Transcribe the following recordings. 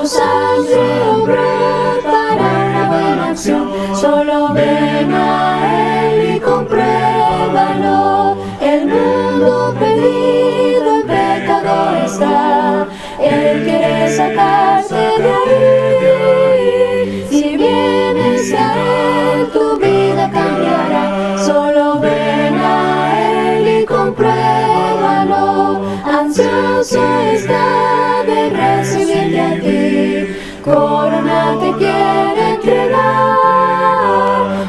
sangre obró para una buena acción. Solo ven a Él y compruébalo. El mundo perdido en pecado está. Él quiere sacarte de ahí. Si vienes a Él, tu vida cambiará. Solo ven a Él y compruébalo. Ansioso está de recibirte a ti. Corona te quiere entregar.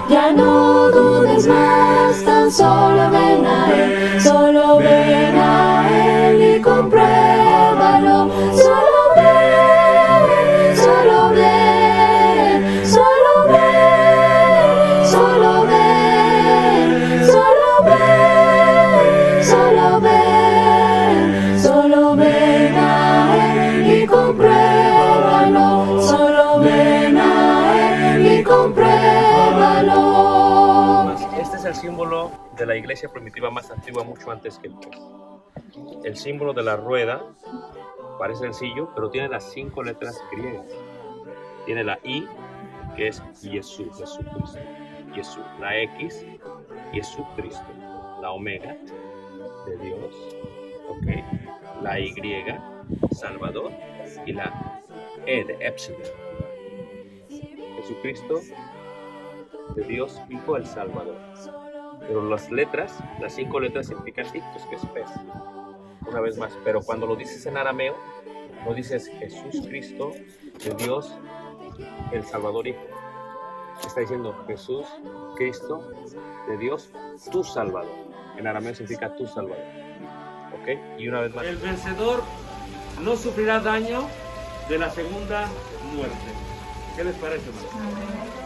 Ya no dudes más, tan solo ven a Él. Solo ven a Él y compruébalo. Solo ven, solo ven, solo ven, solo ven, solo ven, solo ven, solo ven a Él y compruébalo. Solo ven a Él y compruébalo. Este es el símbolo de la iglesia primitiva más antigua, mucho antes que el pez. El símbolo de la rueda parece sencillo, pero tiene las 5 letras griegas. Tiene la I, que es Jesús, Jesucristo. Jesús. La X, Jesucristo. La omega, de Dios. Ok. La Y, Salvador. Y la E de Epsilon. Jesucristo, de Dios, Hijo, el Salvador. Pero las letras, las 5 letras significan ictus, que es pez. Una vez más, pero cuando lo dices en arameo, no dices Jesús Cristo, de Dios, el Salvador Hijo. Está diciendo Jesús Cristo, de Dios, tu Salvador. En arameo significa tu Salvador. ¿Ok? Y una vez más. El vencedor no sufrirá daño de la segunda muerte. ¿Qué les parece, hermano?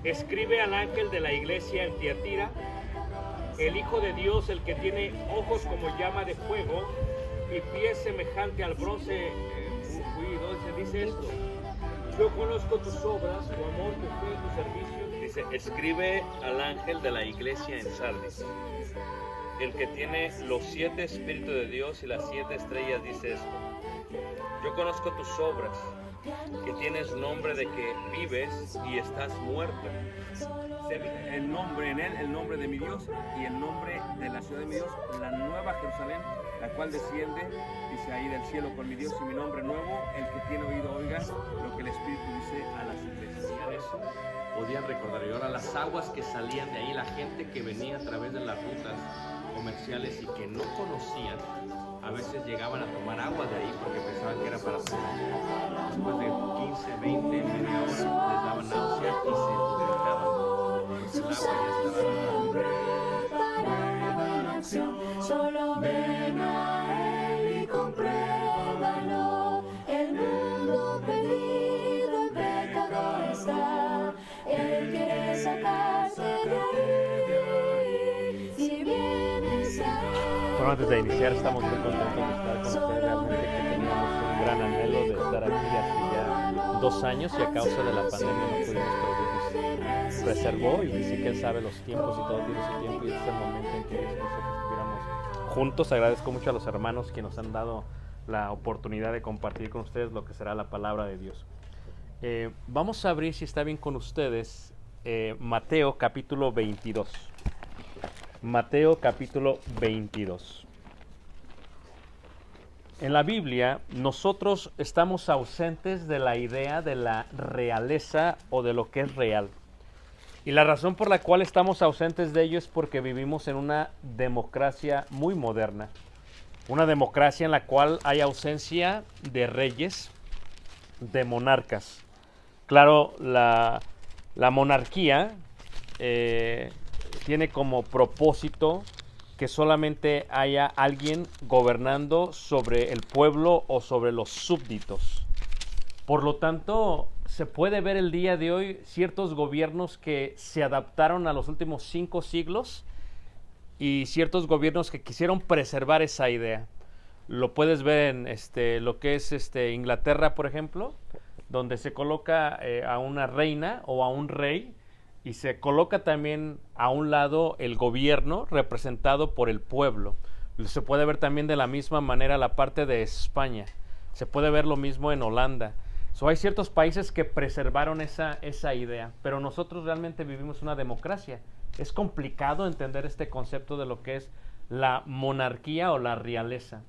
Escribe al ángel de la iglesia en Tiatira, el Hijo de Dios, el que tiene ojos como llama de fuego y pies semejante al bronce pulido, dice esto: yo conozco tus obras, tu amor, tu fe, tu servicio. Dice, escribe al ángel de la iglesia en Sardis, el que tiene los 7 espíritus de Dios y las 7 estrellas, dice esto: yo conozco tus obras, que tienes nombre de que vives y estás muerto. El nombre en él, el nombre de mi Dios y el nombre de la ciudad de mi Dios, la nueva Jerusalén, la cual desciende, dice ahí, del cielo con mi Dios y mi nombre nuevo. El que tiene oído oiga lo que el Espíritu dice a las iglesias. Eso podían recordar. Y ahora las aguas que salían de ahí, la gente que venía a través de las rutas comerciales y que no conocían, a veces llegaban a tomar agua de ahí porque pensaban que era para tomar. Después de 15, 20, media hora les daban náusea y se vomitaban. Pues el agua ya estaba. Solo ven a Él y compruébalo. El mundo perdido en pecado está. Él quiere sacarte de ahí. Si vienes a Él. Bueno, antes de iniciar, estamos muy contentos de estar con ustedes. Realmente que teníamos un gran anhelo de estar aquí hace ya 2 años y a causa de la pandemia no pudimos, pero Dios nos preservó y dice que Él sabe los tiempos y todo tiene su tiempo y este es el momento en que Dios quiso que estuviéramos juntos. Agradezco mucho a los hermanos que nos han dado la oportunidad de compartir con ustedes lo que será la palabra de Dios. Vamos a abrir, si está bien con ustedes, Mateo capítulo 22. Mateo capítulo 22. En la Biblia, nosotros estamos ausentes de la idea de la realeza o de lo que es real. Y la razón por la cual estamos ausentes de ello es porque vivimos en una democracia muy moderna. Una democracia en la cual hay ausencia de reyes, de monarcas. Claro, la monarquía tiene como propósito que solamente haya alguien gobernando sobre el pueblo o sobre los súbditos. Por lo tanto, se puede ver el día de hoy ciertos gobiernos que se adaptaron a los últimos 5 siglos y ciertos gobiernos que quisieron preservar esa idea. Lo puedes ver en lo que es Inglaterra, por ejemplo, donde se coloca a una reina o a un rey y se coloca también a un lado el gobierno representado por el pueblo. Se puede ver también de la misma manera la parte de España. Se puede ver lo mismo en Holanda. Hay ciertos países que preservaron esa idea, pero nosotros realmente vivimos una democracia. Es complicado entender este concepto de lo que es la monarquía o la realeza.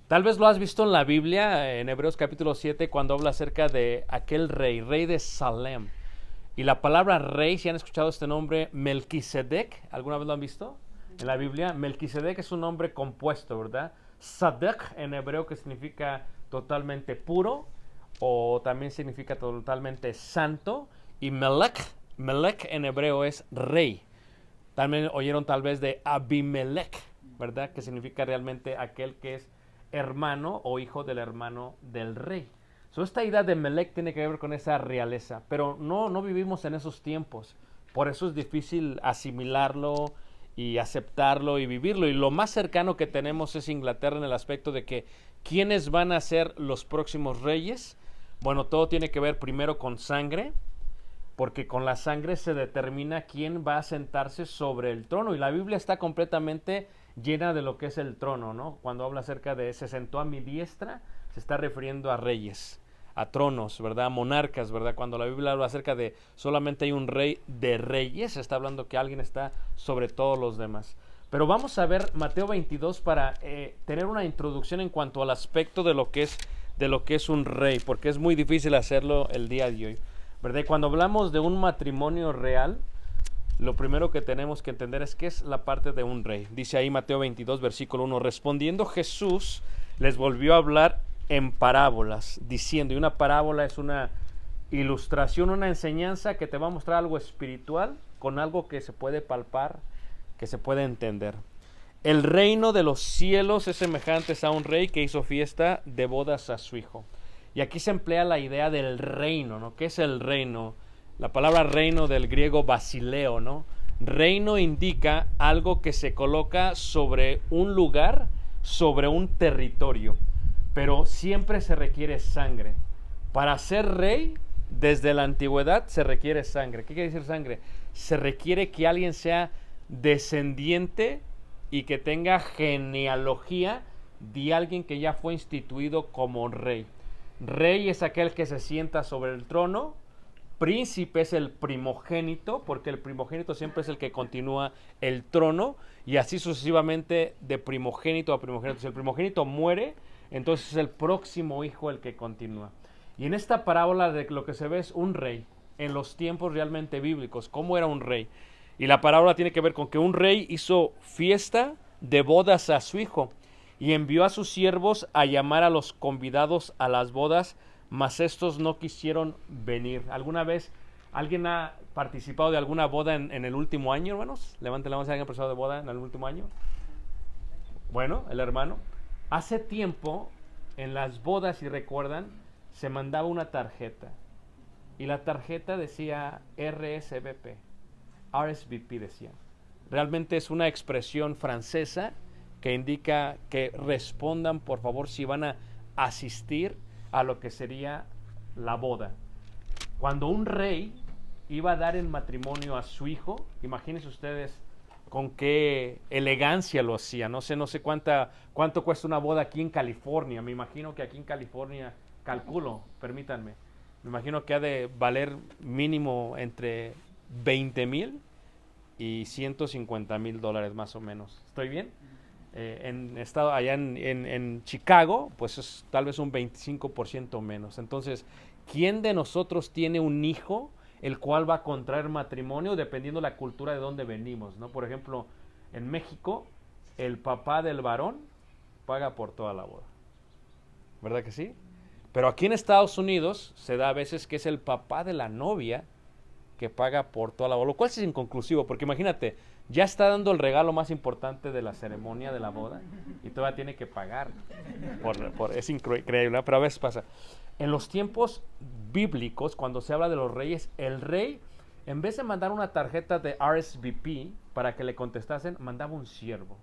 Tal vez lo has visto en la Biblia, en Hebreos capítulo 7, cuando habla acerca de aquel rey de Salem. Y la palabra rey, si han escuchado este nombre, Melquisedec, ¿alguna vez lo han visto? En la Biblia, Melquisedec es un nombre compuesto, ¿verdad? Sadek en hebreo, que significa totalmente puro, o también significa totalmente santo, y Melech en hebreo es rey. También oyeron tal vez de Abimelech, ¿verdad? Que significa realmente aquel que es hermano o hijo del hermano del rey. Esta idea de Melech tiene que ver con esa realeza, pero no vivimos en esos tiempos. Por eso es difícil asimilarlo y aceptarlo y vivirlo. Y lo más cercano que tenemos es Inglaterra en el aspecto de que ¿quiénes van a ser los próximos reyes? Bueno, todo tiene que ver primero con sangre, porque con la sangre se determina quién va a sentarse sobre el trono. Y la Biblia está completamente llena de lo que es el trono, ¿no? Cuando habla acerca de se sentó a mi diestra, se está refiriendo a reyes, a tronos, ¿verdad? A monarcas, ¿verdad? Cuando la Biblia habla acerca de solamente hay un rey de reyes, se está hablando que alguien está sobre todos los demás. Pero vamos a ver Mateo 22 para tener una introducción en cuanto al aspecto de lo que es un rey, porque es muy difícil hacerlo el día de hoy, ¿verdad? Cuando hablamos de un matrimonio real, lo primero que tenemos que entender es qué es la parte de un rey. Dice ahí Mateo 22, versículo 1, respondiendo Jesús les volvió a hablar en parábolas, diciendo, y una parábola es una ilustración, una enseñanza que te va a mostrar algo espiritual con algo que se puede palpar, que se puede entender. El reino de los cielos es semejante a un rey que hizo fiesta de bodas a su hijo. Y aquí se emplea la idea del reino, ¿no? ¿Qué es el reino? La palabra reino del griego basileo, ¿no? Reino indica algo que se coloca sobre un lugar, sobre un territorio, pero siempre se requiere sangre. Para ser rey, desde la antigüedad se requiere sangre. ¿Qué quiere decir sangre? Se requiere que alguien sea descendiente y que tenga genealogía de alguien que ya fue instituido como rey. Rey es aquel que se sienta sobre el trono. Príncipe es el primogénito, porque el primogénito siempre es el que continúa el trono, y así sucesivamente de primogénito a primogénito. Si el primogénito muere, entonces es el próximo hijo el que continúa. Y en esta parábola de lo que se ve es un rey, en los tiempos realmente bíblicos, ¿cómo era un rey? Y la parábola tiene que ver con que un rey hizo fiesta de bodas a su hijo, y envió a sus siervos a llamar a los convidados a las bodas, mas estos no quisieron venir. ¿Alguna vez alguien ha participado de alguna boda en el último año, hermanos? Levanten la mano si alguien ha participado de boda en el último año. Bueno, el hermano. Hace tiempo, en las bodas, si recuerdan, se mandaba una tarjeta. Y la tarjeta decía RSVP. RSVP decía. Realmente es una expresión francesa que indica que respondan, por favor, si van a asistir a lo que sería la boda. Cuando un rey iba a dar en matrimonio a su hijo, imagínense ustedes con qué elegancia lo hacía. No sé cuánto cuesta una boda aquí en California. Me imagino que aquí en California, permítanme, me imagino que ha de valer mínimo entre 20,000 y $150,000 más o menos. ¿Estoy bien? Allá en Chicago, pues es tal vez un 25% menos. Entonces, ¿quién de nosotros tiene un hijo el cual va a contraer matrimonio dependiendo la cultura de donde venimos, ¿no? Por ejemplo, en México, el papá del varón paga por toda la boda, ¿verdad que sí? Pero aquí en Estados Unidos se da a veces que es el papá de la novia que paga por toda la boda, lo cual es inconclusivo, porque imagínate, Ya está dando el regalo más importante de la ceremonia de la boda y todavía tiene que pagar. Es increíble, ¿no? Pero a veces pasa. En los tiempos bíblicos, cuando se habla de los reyes, el rey, en vez de mandar una tarjeta de RSVP para que le contestasen, mandaba un siervo.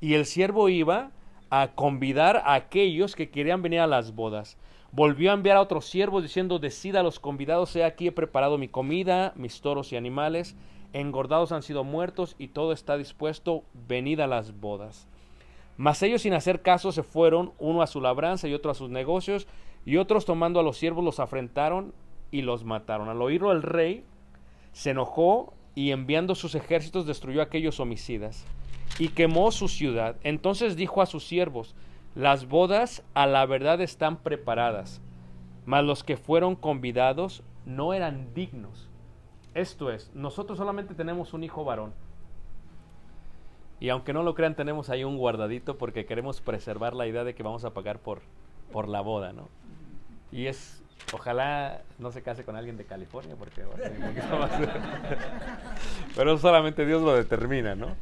Y el siervo iba a convidar a aquellos que querían venir a las bodas. Volvió a enviar a otros siervos diciendo: decida a los convidados, he aquí he preparado mi comida, mis toros y animales, engordados han sido muertos y todo está dispuesto, venid a las bodas. Mas ellos, sin hacer caso, se fueron, uno a su labranza y otro a sus negocios, y otros, tomando a los siervos, los afrentaron y los mataron. Al oírlo el rey se enojó y, enviando sus ejércitos, destruyó a aquellos homicidas y quemó su ciudad. Entonces dijo a sus siervos: las bodas a la verdad están preparadas, mas los que fueron convidados no eran dignos. Esto es, nosotros solamente tenemos un hijo varón. Y aunque no lo crean, tenemos ahí un guardadito porque queremos preservar la idea de que vamos a pagar por la boda, ¿no? Y es, ojalá no se case con alguien de California porque va a ser un poquito más. Pero solamente Dios lo determina, ¿no?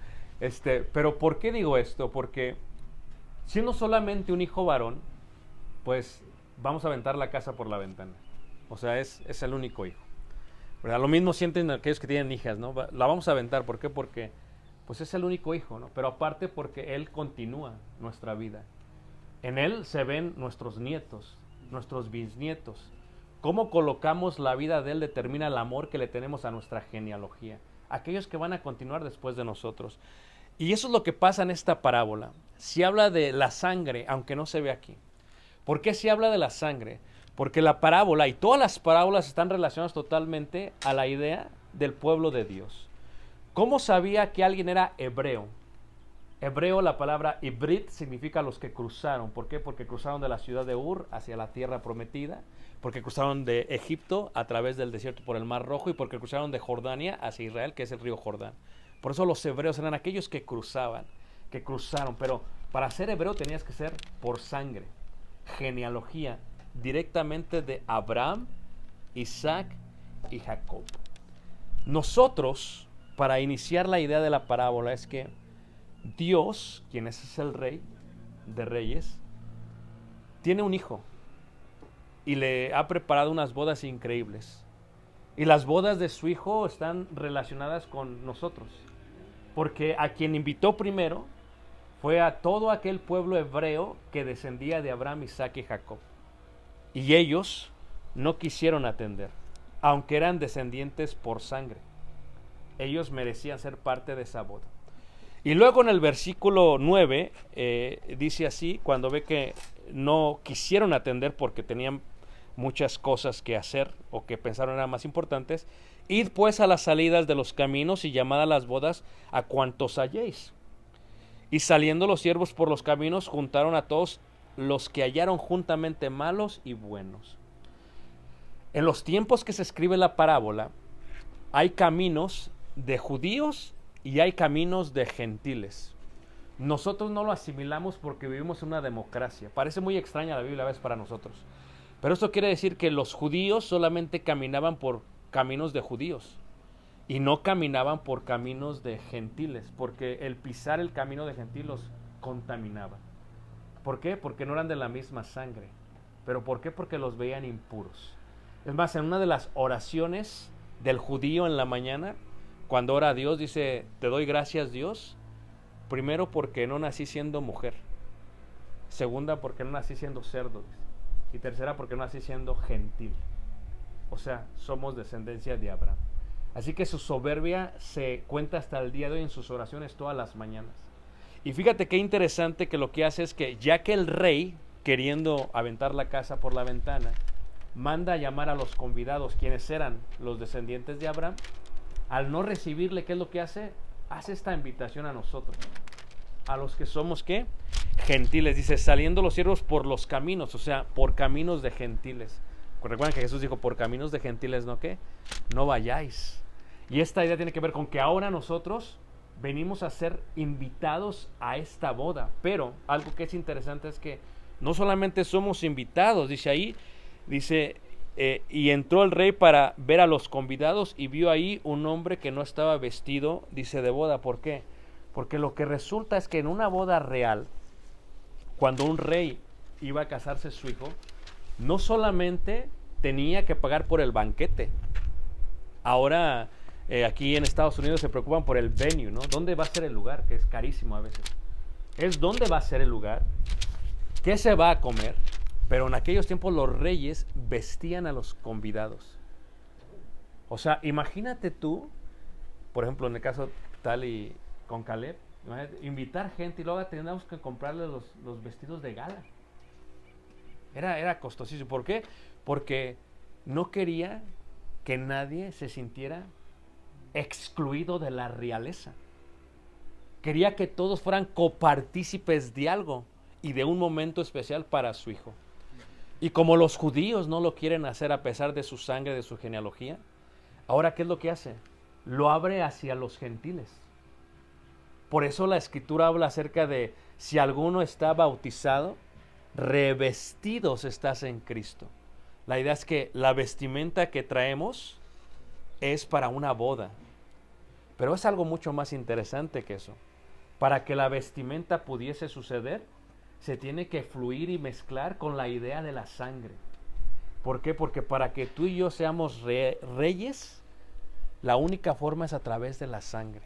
Pero ¿por qué digo esto? Porque siendo solamente un hijo varón, pues vamos a aventar la casa por la ventana. O sea, es el único hijo, ¿verdad? Lo mismo sienten aquellos que tienen hijas, ¿no? La vamos a aventar, ¿por qué? Porque pues es el único hijo, ¿no? Pero aparte porque Él continúa nuestra vida. En Él se ven nuestros nietos, nuestros bisnietos. Cómo colocamos la vida de Él determina el amor que le tenemos a nuestra genealogía, aquellos que van a continuar después de nosotros. Y eso es lo que pasa en esta parábola. Se habla de la sangre, aunque no se ve aquí. ¿Por qué se habla de la sangre? Porque la parábola y todas las parábolas están relacionadas totalmente a la idea del pueblo de Dios. ¿Cómo sabía que alguien era hebreo? Hebreo, la palabra ibrit significa los que cruzaron. ¿Por qué? Porque cruzaron de la ciudad de Ur hacia la tierra prometida, porque cruzaron de Egipto a través del desierto por el Mar Rojo y porque cruzaron de Jordania hacia Israel, que es el río Jordán. Por eso los hebreos eran aquellos que cruzaron, pero para ser hebreo tenías que ser por sangre, genealogía, directamente de Abraham, Isaac y Jacob. Nosotros, para iniciar la idea de la parábola, es que Dios, quien es el Rey de Reyes, tiene un hijo y le ha preparado unas bodas increíbles. Y las bodas de su hijo están relacionadas con nosotros, porque a quien invitó primero fue a todo aquel pueblo hebreo que descendía de Abraham, Isaac y Jacob. Y ellos no quisieron atender, aunque eran descendientes por sangre. Ellos merecían ser parte de esa boda. Y luego en el versículo 9 dice así, cuando ve que no quisieron atender porque tenían muchas cosas que hacer o que pensaron eran más importantes: id pues a las salidas de los caminos y llamad a las bodas a cuantos halléis. Y saliendo los siervos por los caminos, juntaron a todos los que hallaron juntamente, malos y buenos. En los tiempos que se escribe la parábola, hay caminos de judíos y hay caminos de gentiles. Nosotros no lo asimilamos porque vivimos en una democracia. Parece muy extraña la Biblia a veces para nosotros. Pero esto quiere decir que los judíos solamente caminaban por caminos de judíos y no caminaban por caminos de gentiles, porque el pisar el camino de gentiles los contaminaba. ¿Por qué? Porque no eran de la misma sangre. ¿Pero por qué? Porque los veían impuros. Es más, en una de las oraciones del judío en la mañana, cuando ora a Dios, dice: te doy gracias, Dios, primero porque no nací siendo mujer, segunda porque no nací siendo cerdo, y tercera porque no nací siendo gentil. O sea, somos descendencia de Abraham. Así que su soberbia se cuenta hasta el día de hoy en sus oraciones todas las mañanas. Y fíjate qué interesante que lo que hace es que, ya que el rey, queriendo aventar la casa por la ventana, manda a llamar a los convidados, quienes eran los descendientes de Abraham, al no recibirle, ¿qué es lo que hace? Hace esta invitación a nosotros, a los que somos, ¿qué? Gentiles. Dice: saliendo los siervos por los caminos, o sea, por caminos de gentiles. Recuerden que Jesús dijo: por caminos de gentiles, ¿no qué? No vayáis. Y esta idea tiene que ver con que ahora nosotros venimos a ser invitados a esta boda. Pero algo que es interesante es que no solamente somos invitados, dice ahí, dice: y entró el rey para ver a los convidados y vio ahí un hombre que no estaba vestido, dice, de boda. ¿Por qué? Porque lo que resulta es que en una boda real, cuando un rey iba a casarse su hijo, no solamente tenía que pagar por el banquete. Ahora aquí en Estados Unidos se preocupan por el venue, ¿no? ¿Dónde va a ser el lugar? Que es carísimo a veces. Es dónde va a ser el lugar, qué se va a comer. Pero en aquellos tiempos los reyes vestían a los convidados. O sea, imagínate tú, por ejemplo, en el caso tal y con Caleb, invitar gente y luego teníamos que comprarle los vestidos de gala. Era costosísimo. ¿Por qué? Porque no quería que nadie se sintiera excluido de la realeza. Quería que todos fueran copartícipes de algo y de un momento especial para su hijo. Y como los judíos no lo quieren hacer a pesar de su sangre, de su genealogía, ahora ¿qué es lo que hace? Lo abre hacia los gentiles. Por eso la Escritura habla acerca de si alguno está bautizado, revestidos estás en Cristo. La idea es que la vestimenta que traemos es para una boda. Pero es algo mucho más interesante que eso. Para que la vestimenta pudiese suceder, se tiene que fluir y mezclar con la idea de la sangre. ¿Por qué? Porque para que tú y yo seamos reyes, la única forma es a través de la sangre.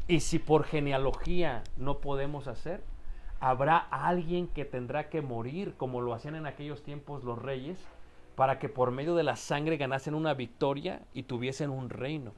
Y si por genealogía no podemos hacer, habrá alguien que tendrá que morir, como lo hacían en aquellos tiempos los reyes, para que por medio de la sangre ganasen una victoria y tuviesen un reino.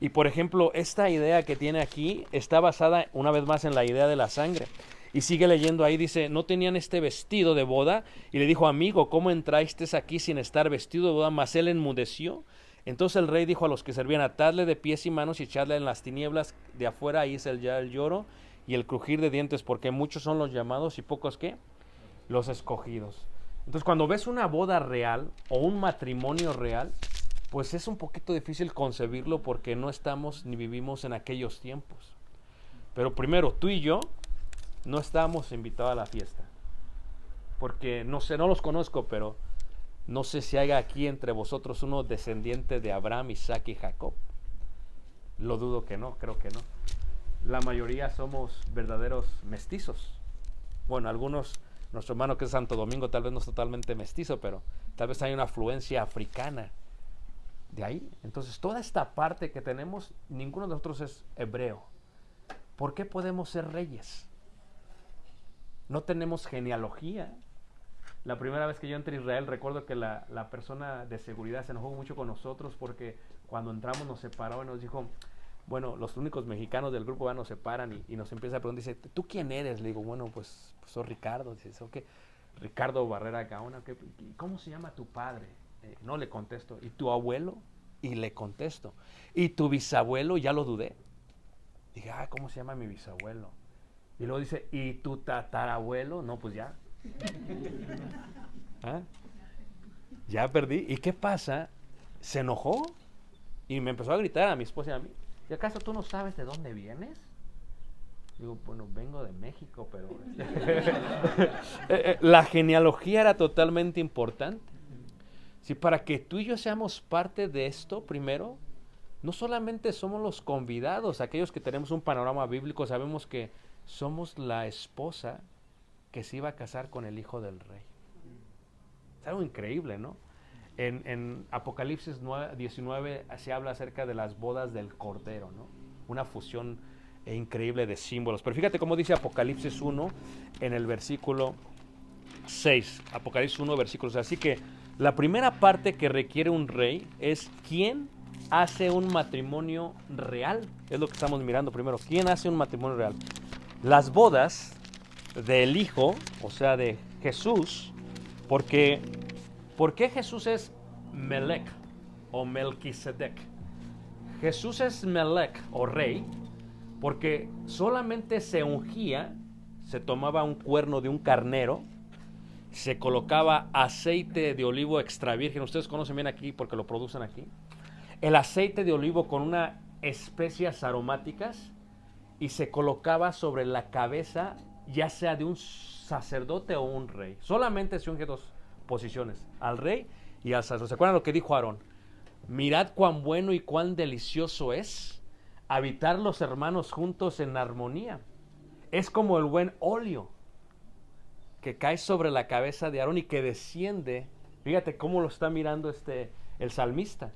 Y por ejemplo, esta idea que tiene aquí está basada una vez más en la idea de la sangre. Y sigue leyendo ahí, dice, no tenían este vestido de boda. Y le dijo, amigo, ¿cómo entraste aquí sin estar vestido de boda? Mas él enmudeció. Entonces el rey dijo a los que servían, atadle de pies y manos y echadle en las tinieblas de afuera. Ahí es ya el lloro y el crujir de dientes, porque muchos son los llamados y pocos, ¿qué? Los escogidos. Entonces cuando ves una boda real o un matrimonio real, pues es un poquito difícil concebirlo porque no estamos ni vivimos en aquellos tiempos. Pero primero, tú y yo no estábamos invitados a la fiesta. Porque no sé, no los conozco, pero no sé si haya aquí entre vosotros uno descendiente de Abraham, Isaac y Jacob. Lo dudo que no, creo que no. La mayoría somos verdaderos mestizos. Bueno, algunos, nuestro hermano que es Santo Domingo tal vez no es totalmente mestizo, pero tal vez hay una afluencia africana de ahí. Entonces toda esta parte que tenemos, ninguno de nosotros es hebreo. ¿Por qué podemos ser reyes? No tenemos genealogía. La primera vez que yo entré a Israel, recuerdo que la persona de seguridad se enojó mucho con nosotros porque cuando entramos nos separó y nos dijo, bueno, los únicos mexicanos del grupo nos separan y nos empieza a preguntar, dice, ¿tú quién eres? Le digo, bueno, pues soy Ricardo. Dice, ¿qué? Ricardo Barrera Gaona. ¿Cómo se llama tu padre? No le contesto. ¿Y tu abuelo? Y le contesto. ¿Y tu bisabuelo? Ya lo dudé. Dije, ¿cómo se llama mi bisabuelo? Y luego dice, ¿y tu tatarabuelo? No, pues ya. Ya perdí. ¿Y qué pasa? Se enojó y me empezó a gritar a mi esposa y a mí. ¿Y acaso tú no sabes de dónde vienes? Digo, bueno, vengo de México, pero... La genealogía era totalmente importante. Sí, para que tú y yo seamos parte de esto, primero, no solamente somos los convidados, aquellos que tenemos un panorama bíblico, sabemos que somos la esposa que se iba a casar con el hijo del rey. Es algo increíble, ¿no? En Apocalipsis 19 se habla acerca de las bodas del Cordero, ¿no? Una fusión increíble de símbolos. Pero fíjate cómo dice Apocalipsis 1 en el versículo 6. Apocalipsis 1, versículo 6. Así que la primera parte que requiere un rey es quién hace un matrimonio real. Es lo que estamos mirando primero. ¿Quién hace un matrimonio real? Las bodas del Hijo, o sea, de Jesús, porque ¿por qué Jesús es Melech o Melquisedec? Jesús es Melech o rey porque solamente se ungía, se tomaba un cuerno de un carnero, se colocaba aceite de olivo extra virgen, ustedes conocen bien aquí porque lo producen aquí, el aceite de olivo con unas especias aromáticas y se colocaba sobre la cabeza ya sea de un sacerdote o un rey. Solamente se unge dos posiciones, al rey y al sacerdote. ¿Se acuerdan lo que dijo Aarón? Mirad cuán bueno y cuán delicioso es habitar los hermanos juntos en armonía. Es como el buen óleo que cae sobre la cabeza de Aarón y que desciende. Fíjate cómo lo está mirando el salmista.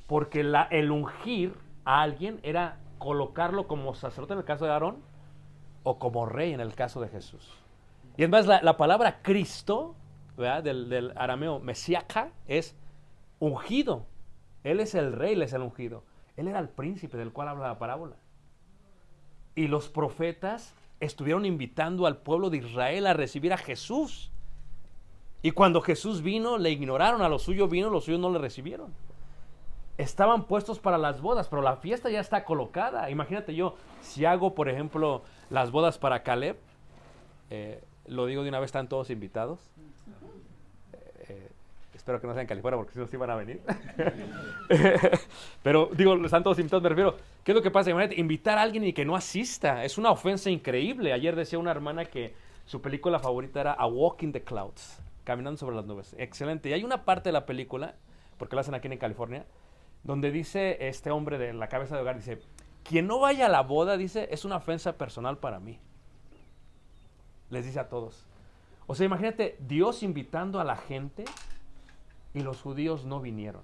Porque el ungir a alguien era colocarlo como sacerdote en el caso de Aarón o como rey en el caso de Jesús. Y además la palabra Cristo, ¿verdad? Del arameo Mesiaca, es ungido. Él es el rey, él es el ungido. Él era el príncipe del cual habla la parábola. Y los profetas estuvieron invitando al pueblo de Israel a recibir a Jesús. Y cuando Jesús vino, le ignoraron. A los suyos vino, los suyos no le recibieron. Estaban puestos para las bodas, pero la fiesta ya está colocada. Imagínate yo, si hago, por ejemplo, las bodas para Caleb, lo digo de una vez, están todos invitados. Espero que no sea en California, porque si no, sí van a venir. Pero digo, están todos invitados, me refiero. ¿Qué es lo que pasa? Imagínate, invitar a alguien y que no asista. Es una ofensa increíble. Ayer decía una hermana que su película favorita era A Walk in the Clouds, Caminando sobre las nubes. Excelente. Y hay una parte de la película, porque la hacen aquí en California, donde dice este hombre de la cabeza de hogar, dice, quien no vaya a la boda, dice, es una ofensa personal para mí. Les dice a todos. O sea, imagínate Dios invitando a la gente y los judíos no vinieron.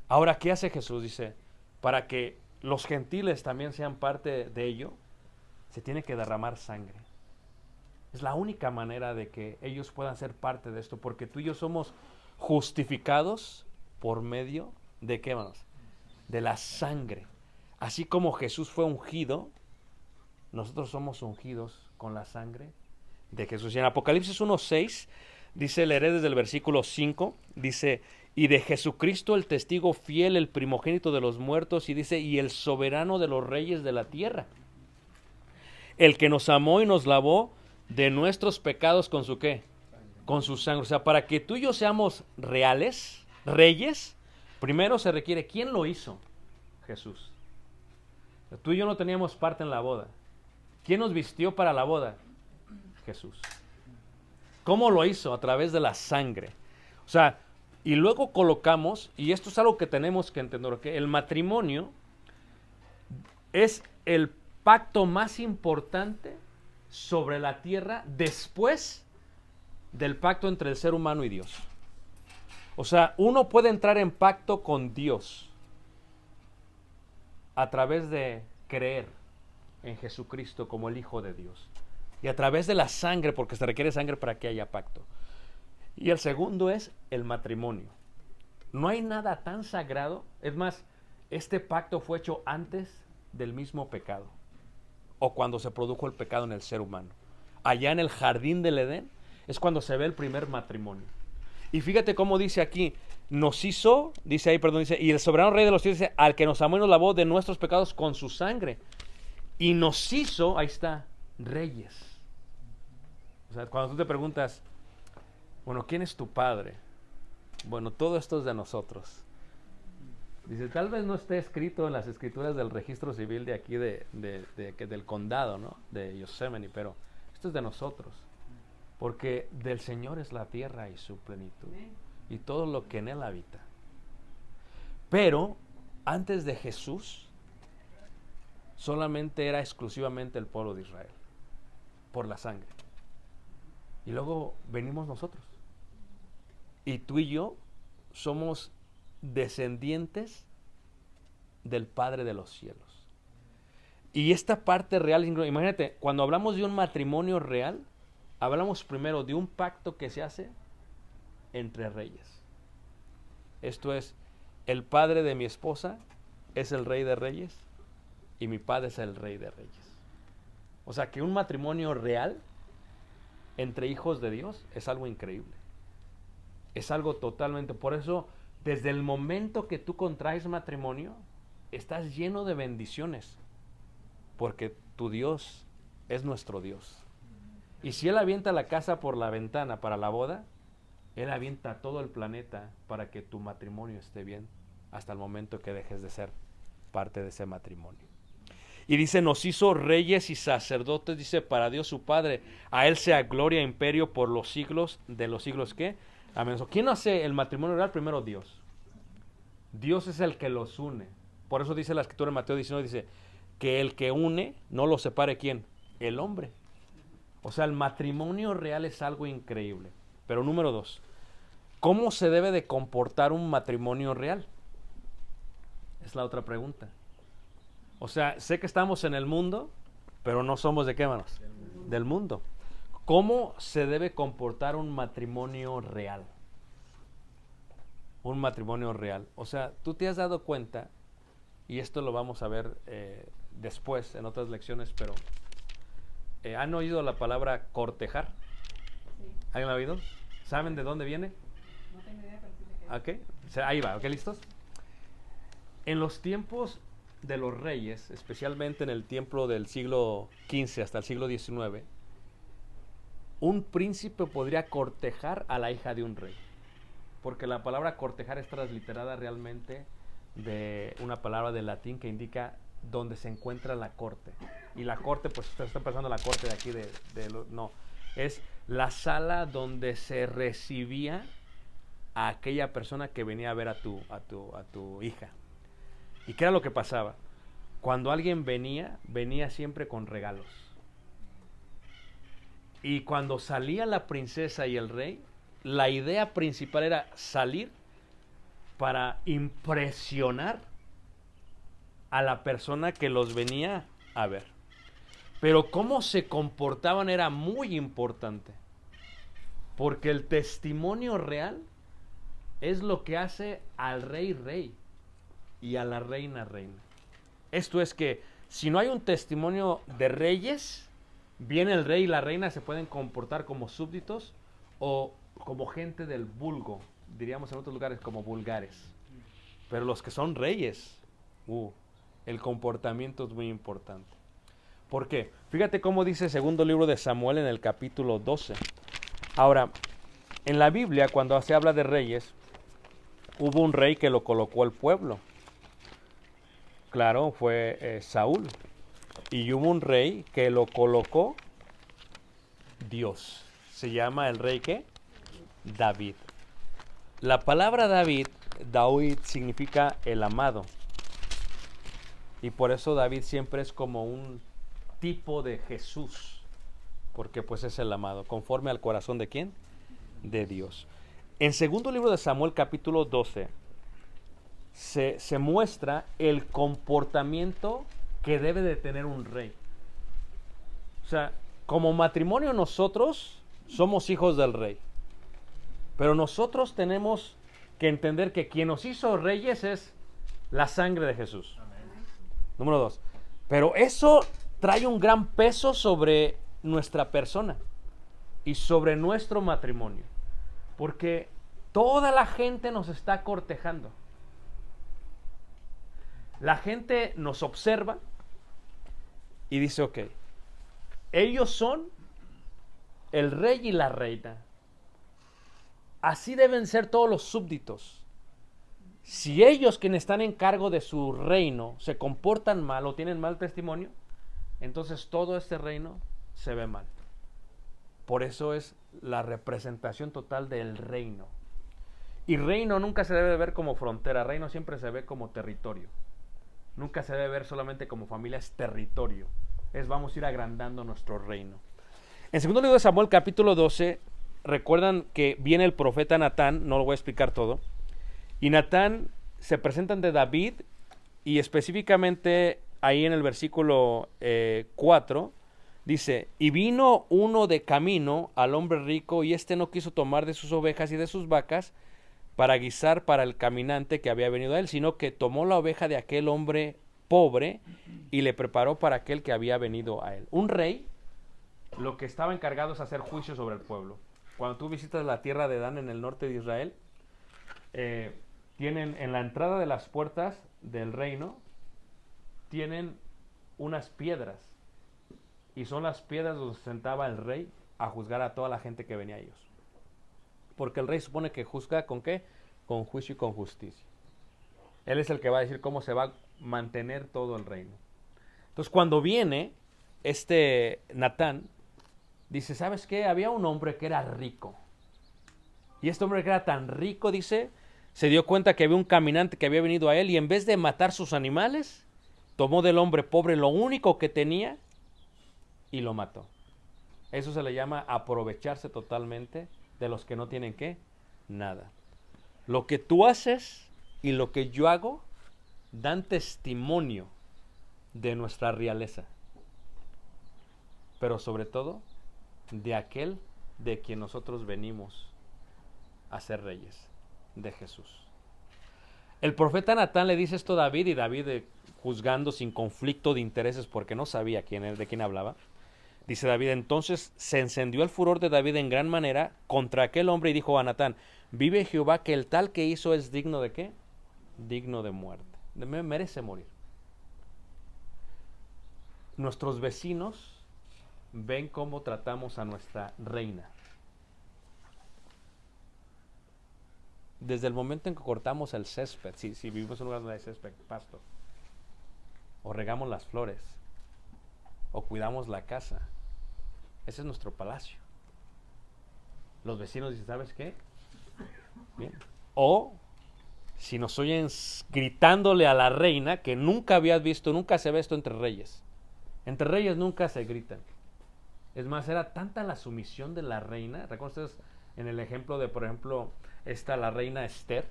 Ahora, ¿qué hace Jesús? Dice, para que los gentiles también sean parte de ello, se tiene que derramar sangre. Es la única manera de que ellos puedan ser parte de esto, porque tú y yo somos justificados por medio de ¿qué más? De la sangre. Así como Jesús fue ungido, nosotros somos ungidos con la sangre de Jesús. Y en Apocalipsis 1:6 dice, leeré desde el versículo 5, dice, y de Jesucristo el testigo fiel, el primogénito de los muertos, y dice, y el soberano de los reyes de la tierra, el que nos amó y nos lavó de nuestros pecados con su ¿qué? Con su sangre. O sea, para que tú y yo seamos reales, reyes, primero se requiere, ¿quién lo hizo? Jesús. O sea, tú y yo no teníamos parte en la boda. ¿Quién nos vistió para la boda? Jesús. ¿Cómo lo hizo? A través de la sangre. O sea, y luego colocamos, y esto es algo que tenemos que entender, que el matrimonio es el pacto más importante sobre la tierra después del pacto entre el ser humano y Dios. O sea, uno puede entrar en pacto con Dios a través de creer en Jesucristo como el Hijo de Dios. Y a través de la sangre, porque se requiere sangre para que haya pacto. Y el segundo es el matrimonio. No hay nada tan sagrado. Es más, este pacto fue hecho antes del mismo pecado. O cuando se produjo el pecado en el ser humano. Allá en el jardín del Edén es cuando se ve el primer matrimonio. Y fíjate cómo dice aquí, nos hizo, dice ahí, perdón, dice, y el soberano rey de los cielos dice, al que nos amó y nos lavó de nuestros pecados con su sangre. Y nos hizo, ahí está, reyes. O sea, cuando tú te preguntas, bueno, ¿quién es tu padre? Bueno, todo esto es de nosotros. Dice, tal vez no esté escrito en las escrituras del registro civil de aquí, del condado, ¿no? De Yosemite, pero esto es de nosotros. Porque del Señor es la tierra y su plenitud, y todo lo que en él habita. Pero, antes de Jesús, solamente era exclusivamente el pueblo de Israel, por la sangre. Y luego venimos nosotros. Y tú y yo somos descendientes del Padre de los cielos. Y esta parte real, imagínate, cuando hablamos de un matrimonio real, hablamos primero de un pacto que se hace entre reyes. Esto es, el padre de mi esposa es el rey de reyes y mi padre es el rey de reyes. O sea que un matrimonio real entre hijos de Dios es algo increíble. Es algo totalmente, por eso desde el momento que tú contraes matrimonio, estás lleno de bendiciones, porque tu Dios es nuestro Dios. Y si Él avienta la casa por la ventana para la boda, Él avienta todo el planeta para que tu matrimonio esté bien hasta el momento que dejes de ser parte de ese matrimonio. Y dice, nos hizo reyes y sacerdotes, dice, para Dios su Padre. A Él sea gloria e imperio por los siglos de los siglos, ¿qué? Amén. ¿Quién hace el matrimonio real? Primero Dios. Dios es el que los une. Por eso dice la escritura en Mateo 19, dice que el que une no lo separe ¿quién? El hombre. O sea, el matrimonio real es algo increíble. Pero número 2, ¿cómo se debe de comportar un matrimonio real? Es la otra pregunta. O sea, sé que estamos en el mundo, pero no somos ¿de qué, manos? Del mundo. ¿Cómo se debe comportar un matrimonio real? Un matrimonio real. O sea, tú te has dado cuenta, y esto lo vamos a ver después en otras lecciones, pero ¿han oído la palabra cortejar? Sí. ¿Alguien la ha oído? ¿Saben de dónde viene? No tengo idea, pero sí sé que Ok, o sea, ahí va, ¿ok? ¿Listos? En los tiempos de los reyes, especialmente en el tiempo del siglo XV hasta el siglo XIX, un príncipe podría cortejar a la hija de un rey. Porque la palabra cortejar es transliterada realmente de una palabra del latín que indica donde se encuentra la corte. Y la corte, pues usted está pensando en la corte de aquí no, es la sala donde se recibía a aquella persona que venía a ver a tu hija. ¿Y qué era lo que pasaba? Cuando alguien venía siempre con regalos. Y cuando salía la princesa y el rey, la idea principal era salir para impresionar a la persona que los venía a ver. Pero cómo se comportaban era muy importante. Porque el testimonio real es lo que hace al rey rey y a la reina reina. Esto es que si no hay un testimonio de reyes, viene el rey y la reina se pueden comportar como súbditos o como gente del vulgo, diríamos en otros lugares como vulgares. Pero los que son reyes, el comportamiento es muy importante. ¿Por qué? Fíjate cómo dice el segundo libro de Samuel en el capítulo 12. Ahora, en la Biblia, cuando se habla de reyes, hubo un rey que lo colocó el pueblo. Claro, fue Saúl. Y hubo un rey que lo colocó Dios. Se llama el rey ¿qué? David. La palabra David significa el amado. Y por eso David siempre es como un tipo de Jesús. Porque pues es el amado. Conforme al corazón ¿de quién? De Dios. En segundo libro de Samuel capítulo 12 se muestra el comportamiento que debe de tener un rey. O sea, como matrimonio nosotros somos hijos del rey. Pero nosotros tenemos que entender que quien nos hizo reyes es la sangre de Jesús. Amén. Número 2. Pero eso trae un gran peso sobre nuestra persona y sobre nuestro matrimonio. Porque toda la gente nos está cortejando. La gente nos observa y dice, ok, ellos son el rey y la reina. Así deben ser todos los súbditos. Si ellos, quienes están en cargo de su reino, se comportan mal o tienen mal testimonio, entonces todo este reino se ve mal. Por eso es la representación total del reino. Y reino nunca se debe ver como frontera, reino siempre se ve como territorio. Nunca se debe ver solamente como familia, es territorio. Vamos a ir agrandando nuestro reino. En segundo libro de Samuel, capítulo 12, recuerdan que viene el profeta Natán, no lo voy a explicar todo. Y Natán se presenta ante David y específicamente ahí en el versículo 4, dice, y vino uno de camino al hombre rico y éste no quiso tomar de sus ovejas y de sus vacas para guisar para el caminante que había venido a él, sino que tomó la oveja de aquel hombre pobre y le preparó para aquel que había venido a él. Un rey, lo que estaba encargado es hacer juicio sobre el pueblo. Cuando tú visitas la tierra de Dan en el norte de Israel, tienen en la entrada de las puertas del reino, tienen unas piedras, y son las piedras donde se sentaba el rey a juzgar a toda la gente que venía a ellos. Porque el rey supone que juzga ¿con qué? Con juicio y con justicia. Él es el que va a decir cómo se va a mantener todo el reino. Entonces cuando viene Natán, dice, ¿sabes qué? Había un hombre que era rico. Y este hombre que era tan rico, dice, se dio cuenta que había un caminante que había venido a él y en vez de matar sus animales, tomó del hombre pobre lo único que tenía y lo mató. Eso se le llama aprovecharse totalmente de los que no tienen ¿qué? Nada. Lo que tú haces y lo que yo hago dan testimonio de nuestra realeza, pero sobre todo de aquel de quien nosotros venimos a ser reyes, de Jesús. El profeta Natán le dice esto a David y David, juzgando sin conflicto de intereses porque no sabía de quién hablaba, dice David, entonces se encendió el furor de David en gran manera contra aquel hombre y dijo a Natán, vive Jehová que el tal que hizo es digno ¿de qué? Digno de muerte, merece morir. Nuestros vecinos ven cómo tratamos a nuestra reina. Desde el momento en que cortamos el césped, si vivimos en un lugar donde hay césped, pasto, o regamos las flores, o cuidamos la casa, ese es nuestro palacio. Los vecinos dicen, ¿sabes qué? Bien. O si nos oyen gritándole a la reina, que nunca habías visto, nunca se ve esto entre reyes. Entre reyes nunca se gritan. Es más, era tanta la sumisión de la reina. ¿Recuerdan ustedes en el ejemplo de, por ejemplo, la reina Esther?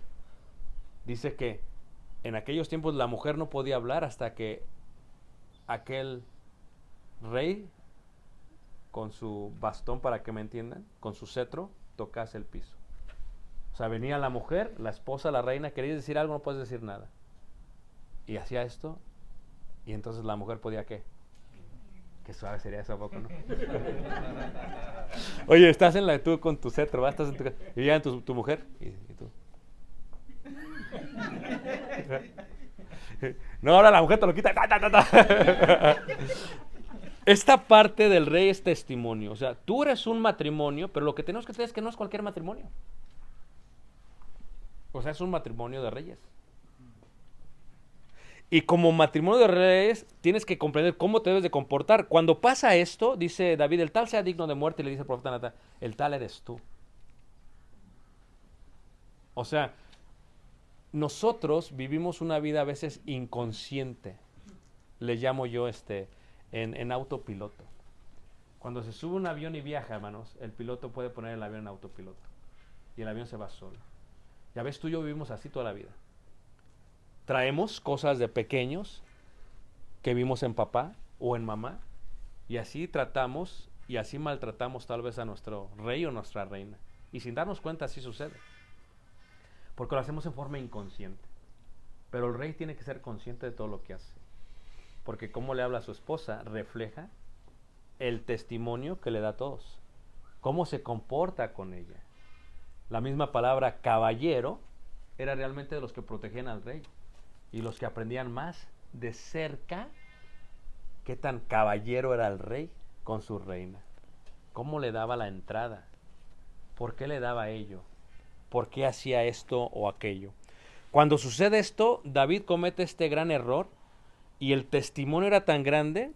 Dice que en aquellos tiempos la mujer no podía hablar hasta que aquel rey, con su bastón, para que me entiendan, con su cetro, tocase el piso. O sea, venía la mujer, la esposa, la reina, querías decir algo, no puedes decir nada. Y hacía esto, y entonces la mujer podía, ¿qué? Qué suave sería eso, ¿a poco, no? Oye, estás tú con tu cetro, ¿va? Estás en y llega tu mujer, y tú. No, ahora la mujer te lo quita. Esta parte del rey es testimonio. O sea, tú eres un matrimonio, pero lo que tenemos que tener es que no es cualquier matrimonio. O sea, es un matrimonio de reyes. Y como matrimonio de reyes, tienes que comprender cómo te debes de comportar. Cuando pasa esto, dice David, el tal sea digno de muerte, y le dice el profeta Natán, el tal eres tú. O sea, nosotros vivimos una vida a veces inconsciente. Le llamo yo en autopiloto. Cuando se sube un avión y viaja, hermanos, el piloto puede poner el avión en autopiloto. Y el avión se va solo. Ya ves, tú y yo vivimos así toda la vida. Traemos cosas de pequeños que vimos en papá o en mamá, y así tratamos y así maltratamos tal vez a nuestro rey o nuestra reina. Y sin darnos cuenta así sucede. Porque lo hacemos en forma inconsciente. Pero el rey tiene que ser consciente de todo lo que hace. Porque cómo le habla a su esposa refleja el testimonio que le da a todos. Cómo se comporta con ella. La misma palabra caballero era realmente de los que protegían al rey. Y los que aprendían más de cerca qué tan caballero era el rey con su reina. Cómo le daba la entrada. ¿Por qué le daba ello? ¿Por qué hacía esto o aquello? Cuando sucede esto, David comete este gran error y el testimonio era tan grande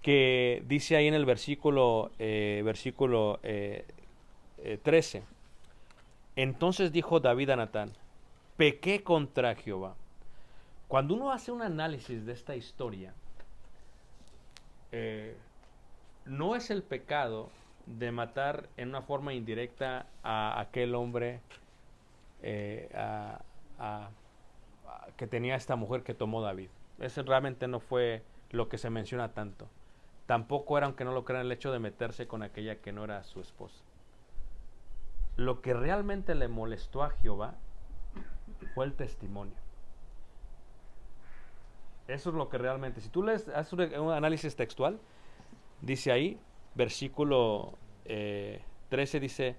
que dice ahí en el versículo 13. Entonces dijo David a Natán, pequé contra Jehová. Cuando uno hace un análisis de esta historia, no es el pecado de matar en una forma indirecta a aquel hombre que tenía esta mujer que tomó David. Ese realmente no fue lo que se menciona tanto. Tampoco era, aunque no lo crean, el hecho de meterse con aquella que no era su esposa. Lo que realmente le molestó a Jehová fue el testimonio. Eso es lo que realmente, si tú lees, haces un análisis textual, dice ahí, versículo 13 dice,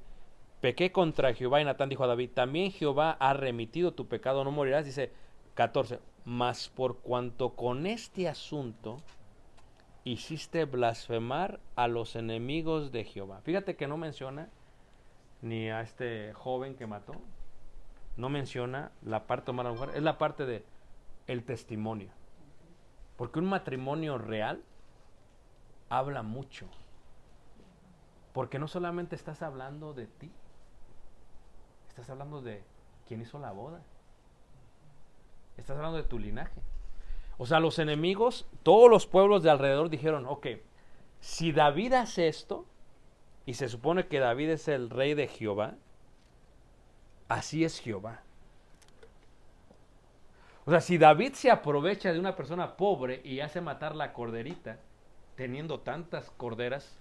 pequé contra Jehová y Natán dijo a David, también Jehová ha remitido tu pecado, no morirás. Dice 14, mas por cuanto con este asunto hiciste blasfemar a los enemigos de Jehová. Fíjate que no menciona ni a este joven que mató, no menciona la parte de tomar a la mujer, es la parte de el testimonio. Porque un matrimonio real habla mucho. Porque no solamente estás hablando de ti, Estás hablando de quién hizo la boda. Estás hablando de tu linaje. O sea, los enemigos, todos los pueblos de alrededor dijeron, ok, si David hace esto, y se supone que David es el rey de Jehová, así es Jehová. O sea, si David se aprovecha de una persona pobre y hace matar la corderita, teniendo tantas corderas,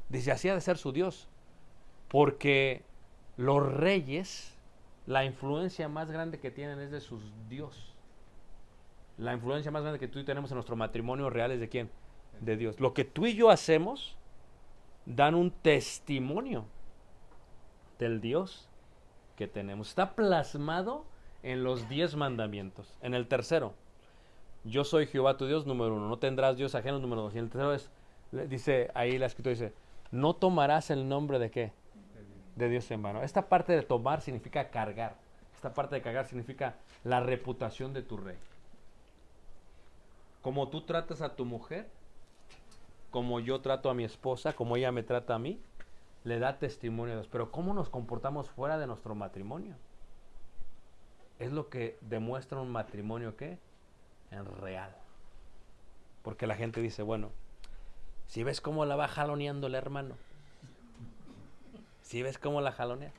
dice, así ha de ser su Dios. Porque los reyes, la influencia más grande que tienen es de sus Dios. La influencia más grande que tú y tenemos en nuestro matrimonio real es de quién? De Dios. Lo que tú y yo hacemos dan un testimonio del Dios que tenemos. Está plasmado en los 10 mandamientos. En el tercero, yo soy Jehová tu Dios, número 1. No tendrás Dios ajeno, número 2. Y en el tercero es, dice ahí la escritura, dice, no tomarás el nombre de ¿qué? De Dios en vano. Esta parte de tomar significa cargar. Esta parte de cargar significa la reputación de tu rey. Como tú tratas a tu mujer, como yo trato a mi esposa, como ella me trata a mí, le da testimonio a Dios. Pero ¿cómo nos comportamos fuera de nuestro matrimonio? Es lo que demuestra un matrimonio, ¿qué? En real. Porque la gente dice, bueno, si ves cómo la va jaloneando el hermano, si ves cómo la jalonea.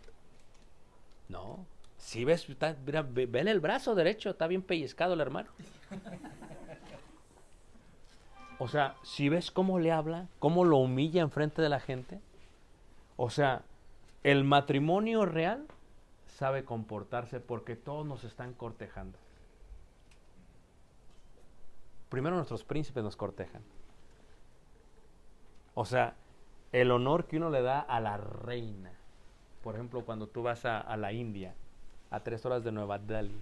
No, si ves, mira, vele el brazo derecho, está bien pellizcado el hermano. O sea, si ves cómo le habla, cómo lo humilla enfrente de la gente. O sea, el matrimonio real sabe comportarse porque todos nos están cortejando. Primero nuestros príncipes nos cortejan. O sea, el honor que uno le da a la reina. Por ejemplo, cuando tú vas a la India, a 3 horas de Nueva Delhi,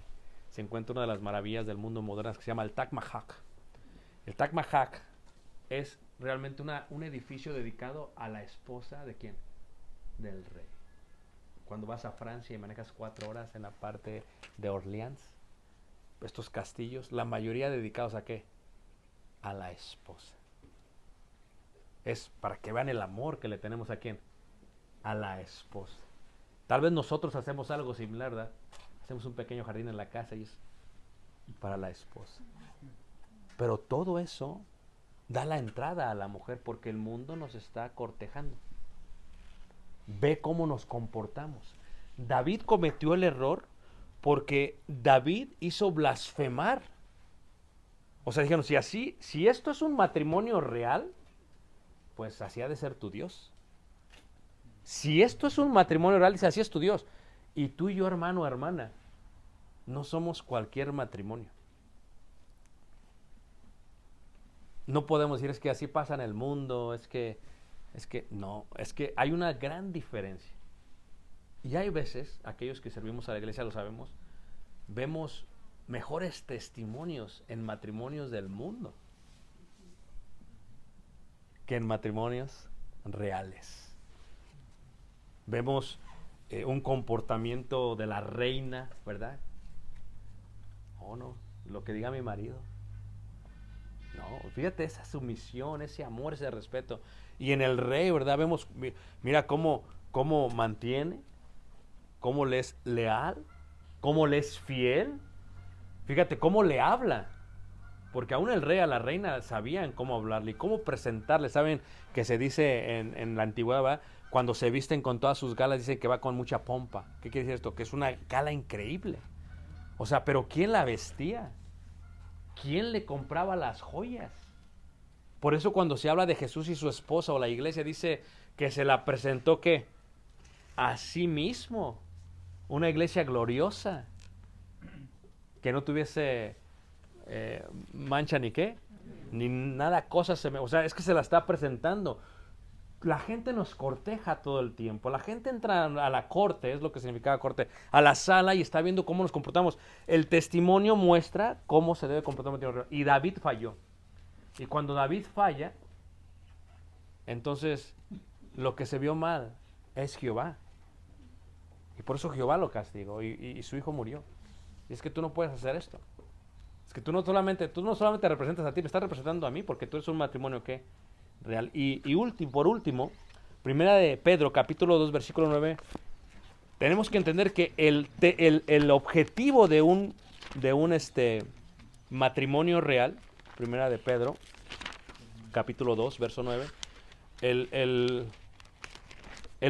se encuentra una de las maravillas del mundo moderno que se llama el Taj Mahal. El Taj Mahal es realmente un edificio dedicado a la esposa de ¿quién? Del rey. Cuando vas a Francia y manejas 4 horas en la parte de Orleans, estos castillos, la mayoría dedicados ¿a qué? A la esposa. Es para que vean el amor que le tenemos a quién? A la esposa. Tal vez nosotros hacemos algo similar, ¿verdad? Hacemos un pequeño jardín en la casa y es para la esposa. Pero todo eso da la entrada a la mujer porque el mundo nos está cortejando. Ve cómo nos comportamos. David cometió el error porque David hizo blasfemar. O sea, dijeron, si esto es un matrimonio real, pues así ha de ser tu Dios. Si esto es un matrimonio real, dice, así es tu Dios. Y tú y yo, hermano o hermana, no somos cualquier matrimonio. No podemos decir, es que así pasa en el mundo, es que hay una gran diferencia. Y hay veces, aquellos que servimos a la iglesia lo sabemos, vemos mejores testimonios en matrimonios del mundo que en matrimonios reales. Vemos un comportamiento de la reina, ¿verdad? Oh, no, lo que diga mi marido. No, fíjate esa sumisión, ese amor, ese respeto. Y en el rey, ¿verdad? Vemos, mira cómo mantiene, cómo le es leal, cómo le es fiel. Fíjate cómo le habla. Porque aún el rey a la reina sabían cómo hablarle y cómo presentarle. Saben que se dice en la antigüedad, ¿verdad? Cuando se visten con todas sus galas, dicen que va con mucha pompa. ¿Qué quiere decir esto? Que es una gala increíble. O sea, pero ¿quién la vestía? ¿Quién le compraba las joyas? Por eso cuando se habla de Jesús y su esposa o la iglesia, dice que se la presentó, ¿qué? A sí mismo. Una iglesia gloriosa. Que no tuviese mancha ni qué, ni nada, o sea, es que se la está presentando. La gente nos corteja todo el tiempo. La gente entra a la corte, es lo que significaba corte, a la sala y está viendo cómo nos comportamos. El testimonio muestra cómo se debe comportar. Y David falló. Y cuando David falla, entonces lo que se vio mal es Jehová. Y por eso Jehová lo castigó y su hijo murió. Y es que tú no puedes hacer esto. Es que tú no solamente representas a ti, me estás representando a mí porque tú eres un matrimonio ¿qué? Real. Por último, primera de Pedro, capítulo 2, versículo 9, tenemos que entender que el objetivo de un matrimonio real, primera de Pedro, capítulo 2, verso 9, el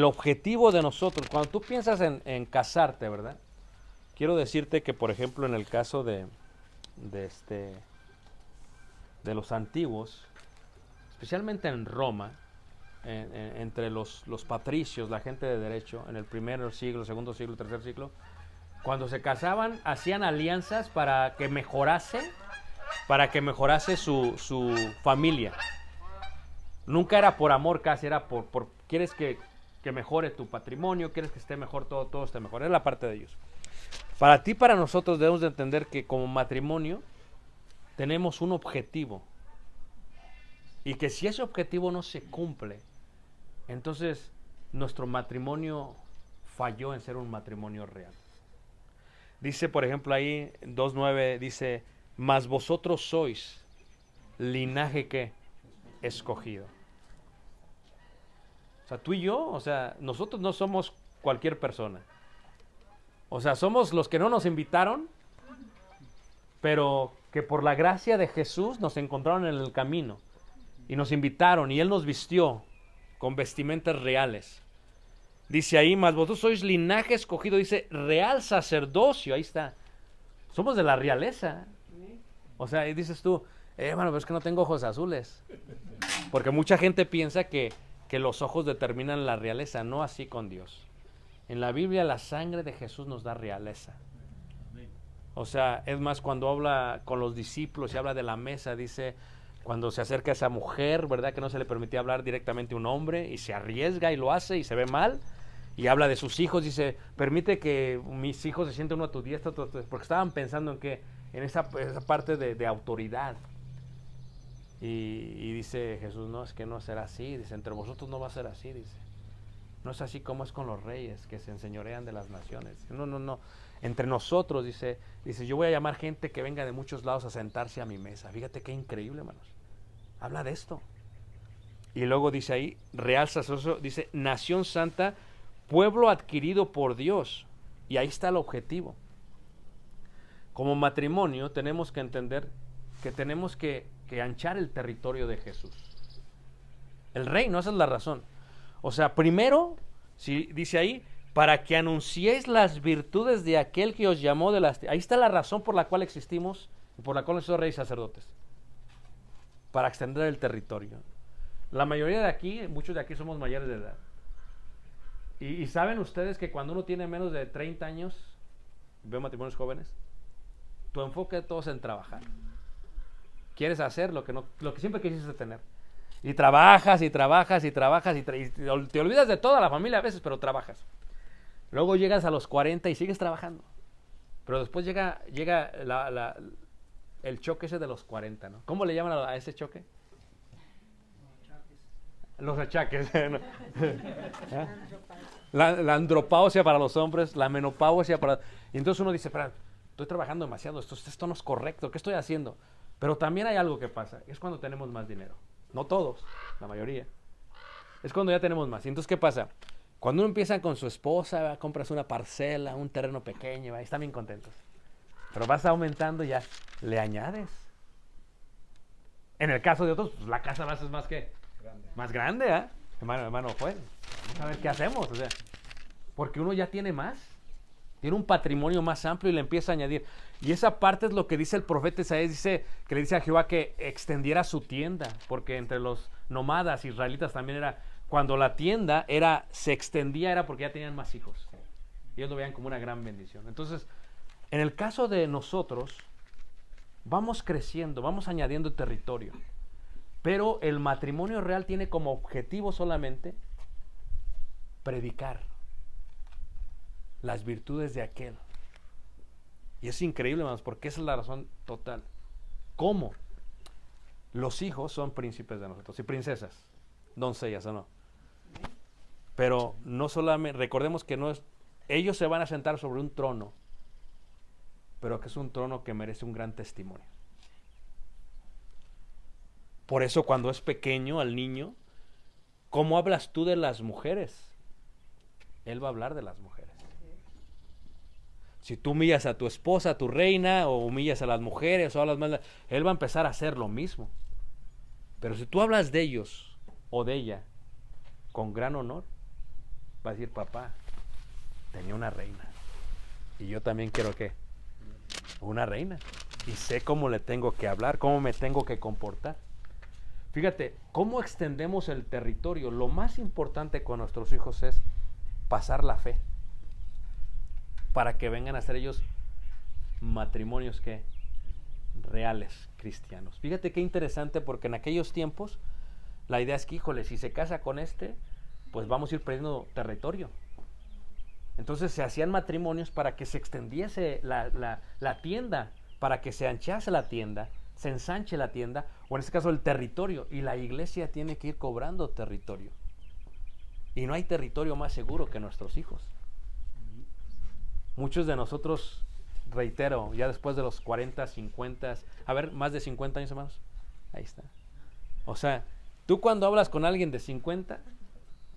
objetivo de nosotros, cuando tú piensas en casarte, ¿verdad? Quiero decirte que, por ejemplo, en el caso de los antiguos, especialmente en Roma, entre los patricios, la gente de derecho, en el primer siglo, segundo siglo, tercer siglo, cuando se casaban, hacían alianzas para que mejorase su familia. Nunca era por amor casi, era por quieres que mejore tu patrimonio, quieres que esté mejor, todo esté mejor. Es la parte de ellos. Para ti, para nosotros, debemos de entender que como matrimonio tenemos un objetivo. Y que si ese objetivo no se cumple, entonces nuestro matrimonio falló en ser un matrimonio real. Dice, por ejemplo, ahí 2.9 dice, mas vosotros sois linaje ¿qué? Escogido. O sea, tú y yo, o sea, nosotros no somos cualquier persona. O sea, somos los que no nos invitaron, pero que por la gracia de Jesús nos encontraron en el camino. Y nos invitaron y Él nos vistió con vestimentas reales. Dice ahí, mas vosotros sois linaje escogido, dice real sacerdocio, ahí está. Somos de la realeza. O sea, y dices tú, bueno, pero es que no tengo ojos azules. Porque mucha gente piensa que los ojos determinan la realeza, no así con Dios. En la Biblia la sangre de Jesús nos da realeza. O sea, es más, cuando habla con los discípulos y habla de la mesa, dice, cuando se acerca a esa mujer, ¿verdad? Que no se le permitía hablar directamente a un hombre y se arriesga y lo hace y se ve mal. Y habla de sus hijos, dice, permite que mis hijos se sienten uno a tu diestra, porque estaban pensando en esa parte de autoridad. Y dice Jesús, no, es que no será así, dice, entre vosotros no va a ser así, dice. No es así como es con los reyes que se enseñorean de las naciones. No. Entre nosotros, dice, yo voy a llamar gente que venga de muchos lados a sentarse a mi mesa. Fíjate qué increíble, hermanos. Habla de esto. Y luego dice ahí, real sacerdocio, dice, nación santa, pueblo adquirido por Dios. Y ahí está el objetivo. Como matrimonio tenemos que entender que tenemos que anchar el territorio de Jesús. El reino, esa es la razón. O sea, primero, dice ahí, para que anunciéis las virtudes de aquel que os llamó de las... Ahí está la razón por la cual existimos y por la cual somos reyes y sacerdotes. Para extender el territorio. La mayoría de aquí, muchos de aquí somos mayores de edad. Y saben ustedes que cuando uno tiene menos de 30 años, veo matrimonios jóvenes, tu enfoque todo es en trabajar. Quieres hacer lo que siempre quisiste tener. Y trabajas y te olvidas de toda la familia a veces, pero trabajas. Luego llegas a los 40 y sigues trabajando. Pero después llega el choque ese de los 40, ¿no? ¿Cómo le llaman a ese choque? Los achaques. La andropausia para los hombres, la menopausia para... Y entonces uno dice, espera, estoy trabajando demasiado, esto no es correcto, ¿qué estoy haciendo? Pero también hay algo que pasa, es cuando tenemos más dinero. No todos, la mayoría. Es cuando ya tenemos más. Y entonces, ¿qué pasa? Cuando uno empieza con su esposa, compras una parcela, un terreno pequeño, están bien contentos. Pero vas aumentando y ya le añades. En el caso de otros, pues la casa va a ser más grande, ¿eh? Hermano, pues, vamos a ver qué hacemos. O sea, porque uno ya tiene más. Tiene un patrimonio más amplio y le empieza a añadir. Y esa parte es lo que dice el profeta Isaías, que le dice a Jehová que extendiera su tienda, porque entre los nómadas israelitas también era, cuando la tienda se extendía era porque ya tenían más hijos. Y ellos lo veían como una gran bendición. Entonces, en el caso de nosotros, vamos creciendo, vamos añadiendo territorio. Pero el matrimonio real tiene como objetivo solamente predicar las virtudes de aquel. Y es increíble, hermanos, porque esa es la razón total. ¿Cómo? Los hijos son príncipes de nosotros y princesas, doncellas o no. Pero no solamente, recordemos que ellos se van a sentar sobre un trono, pero que es un trono que merece un gran testimonio. Por eso cuando es pequeño al niño, ¿cómo hablas tú de las mujeres? Él va a hablar de las mujeres. Si tú humillas a tu esposa, a tu reina, o humillas a las mujeres, o hablas mal, él va a empezar a hacer lo mismo. Pero si tú hablas de ellos o de ella con gran honor, va a decir, papá, tenía una reina. Y yo también quiero que una reina. Y sé cómo le tengo que hablar, cómo me tengo que comportar. Fíjate, cómo extendemos el territorio. Lo más importante con nuestros hijos es pasar la fe. Para que vengan a ser ellos matrimonios que reales cristianos. Fíjate qué interesante, porque en aquellos tiempos la idea es que, híjole, si se casa con este, pues vamos a ir perdiendo territorio. Entonces se hacían matrimonios para que se extendiese la tienda, para que se anchase la tienda, se ensanche la tienda, o en este caso el territorio, y la iglesia tiene que ir cobrando territorio. Y no hay territorio más seguro que nuestros hijos. Muchos de nosotros, reitero, ya después de los 40, 50, a ver, más de 50 años, hermanos, ahí está. O sea, tú cuando hablas con alguien de 50,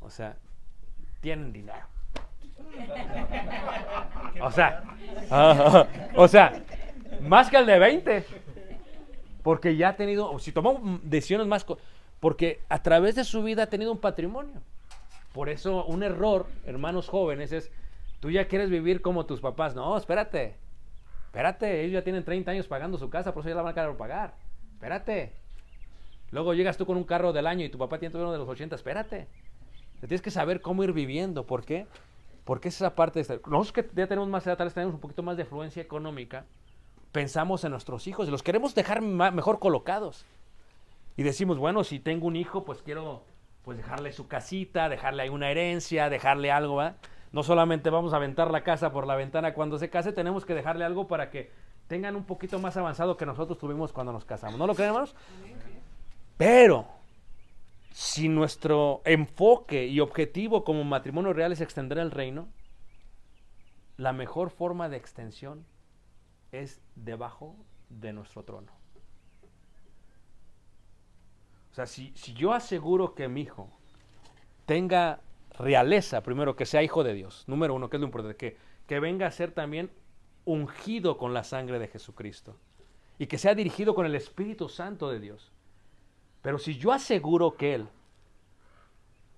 o sea, tienen dinero. O sea, más que el de 20, porque ya ha tenido, si tomó decisiones más, porque a través de su vida ha tenido un patrimonio. Por eso un error, hermanos jóvenes, es, tú ya quieres vivir como tus papás. No, espérate, ellos ya tienen 30 años pagando su casa, por eso ya la van a querer pagar. Espérate. Luego llegas tú con un carro del año y tu papá tiene uno de los 80, espérate. Te tienes que saber cómo ir viviendo. ¿Por qué? Porque es esa parte de nosotros que ya tenemos más edad, tal vez tenemos un poquito más de afluencia económica, pensamos en nuestros hijos y los queremos dejar mejor colocados. Y decimos, bueno, si tengo un hijo, pues quiero pues dejarle su casita, dejarle ahí una herencia, dejarle algo, ¿verdad? No solamente vamos a aventar la casa por la ventana cuando se case, tenemos que dejarle algo para que tengan un poquito más avanzado que nosotros tuvimos cuando nos casamos. ¿No lo creen, hermanos? Pero si nuestro enfoque y objetivo como matrimonio real es extender el reino, la mejor forma de extensión es debajo de nuestro trono. O sea, si yo aseguro que mi hijo tenga realeza, primero, que sea hijo de Dios, número uno, que es lo importante, que venga a ser también ungido con la sangre de Jesucristo y que sea dirigido con el Espíritu Santo de Dios. Pero si yo aseguro que él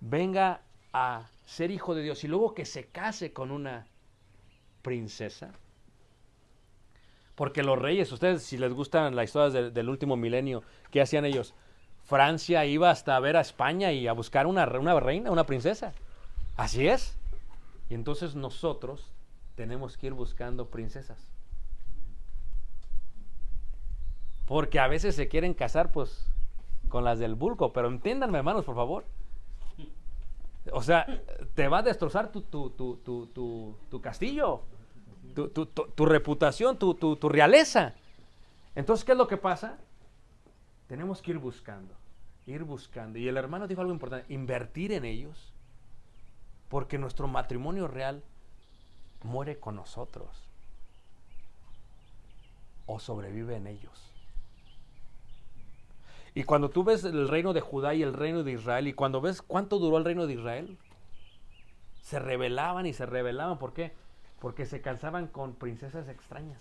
venga a ser hijo de Dios y luego que se case con una princesa, porque los reyes, ustedes si les gustan las historias del último milenio, ¿qué hacían ellos? Francia iba hasta ver a España y a buscar una reina, una princesa. Así es. Y entonces nosotros tenemos que ir buscando princesas. Porque a veces se quieren casar pues con las del vulgo, pero entiéndanme, hermanos, por favor. O sea, te va a destrozar tu castillo, tu reputación, tu realeza. Entonces, ¿qué es lo que pasa? Tenemos que ir buscando. Y el hermano dijo algo importante, invertir en ellos, porque nuestro matrimonio real muere con nosotros o sobrevive en ellos. Y cuando tú ves el reino de Judá y el reino de Israel, y cuando ves cuánto duró el reino de Israel, se rebelaban y se rebelaban. ¿Por qué? Porque se casaban con princesas extrañas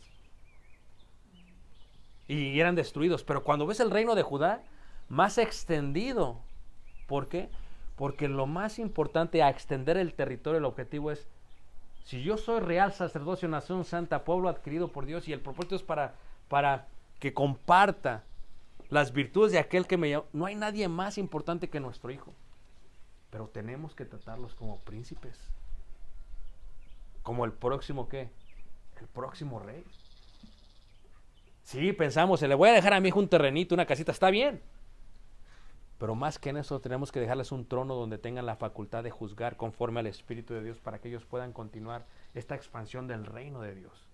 y eran destruidos. Pero cuando ves el reino de Judá, más extendido. ¿Por qué? Porque lo más importante a extender el territorio, el objetivo es, si yo soy real sacerdocio, nación santa, pueblo adquirido por Dios, y el propósito es para que comparta las virtudes de aquel que me llamó, no hay nadie más importante que nuestro hijo. Pero tenemos que tratarlos como príncipes. Como el próximo, ¿qué? El próximo rey. Sí, pensamos, se le voy a dejar a mi hijo un terrenito, una casita, está bien. Pero más que en eso, tenemos que dejarles un trono donde tengan la facultad de juzgar conforme al Espíritu de Dios, para que ellos puedan continuar esta expansión del reino de Dios